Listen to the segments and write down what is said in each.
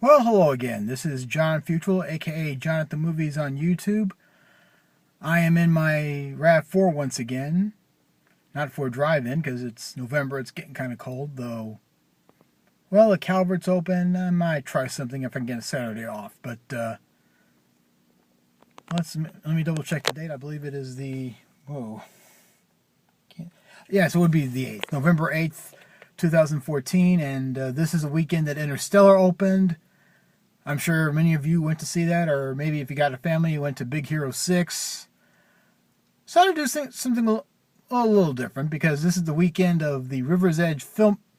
Well, hello again. This is John Futrell, aka John at the Movies on YouTube. I am in my RAV4 once again. Not for a drive-in, because it's November, it's getting kind of cold, though. Well, the Calvert's open. I might try something if I can get a Saturday off, but let me double check the date. I believe it is the... Whoa. Yes, it would be the 8th. November 8th, 2014, and this is a weekend that Interstellar opened. I'm sure many of you went to see that, or maybe if you got a family, you went to Big Hero 6. So I do something a little different, because this is the weekend of the River's Edge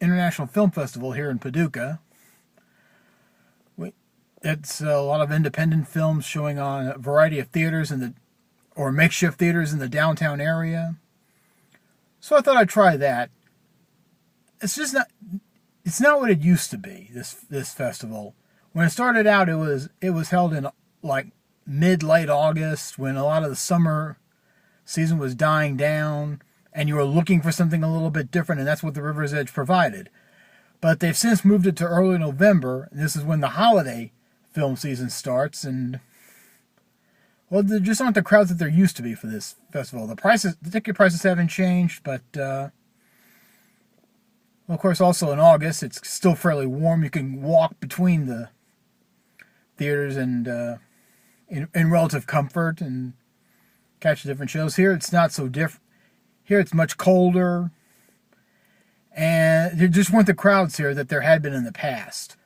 International Film Festival here in Paducah. It's a lot of independent films showing on a variety of theaters or makeshift theaters in the downtown area. So I thought I'd try that. It's not what it used to be, this festival. When it started out, it was held in like mid-late August, when a lot of the summer season was dying down and you were looking for something a little bit different, and that's what the River's Edge provided. But they've since moved it to early November, and this is when the holiday film season starts, and well, there just aren't the crowds that there used to be for this festival. The ticket prices haven't changed, but well, of course, also in August, it's still fairly warm. You can walk between the theaters and in relative comfort and catch different shows. Here, it's not so different. Here, it's much colder, and there just weren't the crowds here that there had been in the past.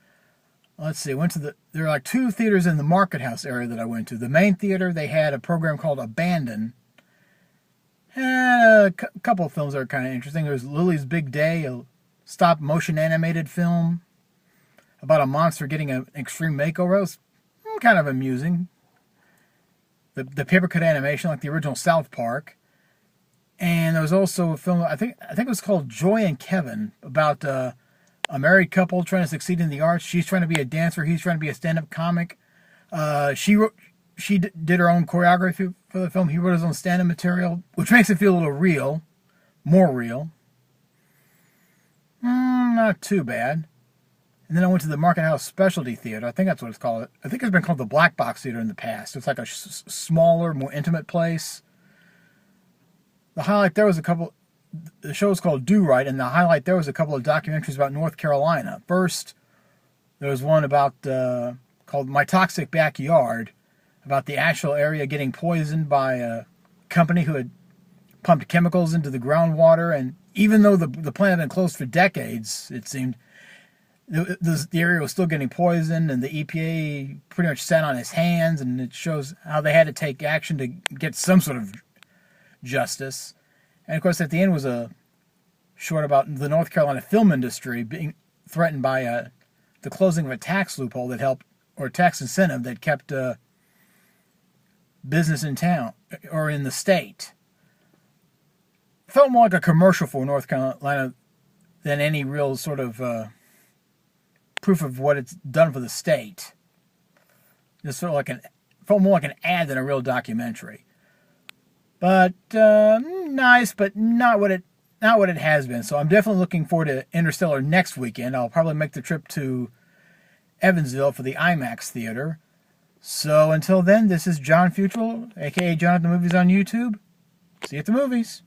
Let's see. There are like two theaters in the Market House area that I went to. The main theater, they had a program called Abandon. And a couple of films that are kind of interesting. There was Lily's Big Day, a stop-motion animated film about a monster getting an extreme makeover. It was kind of amusing. The paper-cut animation, like the original South Park. And there was also a film, I think it was called Joy and Kevin, about a married couple trying to succeed in the arts. She's trying to be a dancer. He's trying to be a stand-up comic. She did her own choreography for the film. He wrote his own stand-up material, which makes it feel a little real, more real. Not too bad. And then I went to the Market House Specialty Theater. I think that's what it's called. I think it's been called the Black Box Theater in the past. It's like a smaller, more intimate place. The highlight there was the show was called Do Right, and the highlight there was a couple of documentaries about North Carolina. First, there was one about called My Toxic Backyard, about the actual area getting poisoned by a company who had pumped chemicals into the groundwater, and even though the plant had been closed for decades, it seemed, the area was still getting poisoned, and the EPA pretty much sat on its hands, and it shows how they had to take action to get some sort of justice. And of course, at the end was a short about the North Carolina film industry being threatened by the closing of a tax loophole that helped, or tax incentive that kept business in town, or in the state. It felt more like a commercial for North Carolina than any real sort of proof of what it's done for the state. Just sort of like felt more like an ad than a real documentary. But nice, but not what it has been. So I'm definitely looking forward to Interstellar next weekend. I'll probably make the trip to Evansville for the IMAX theater. So until then, this is John Futrell, aka John at the Movies on YouTube. See you at the movies.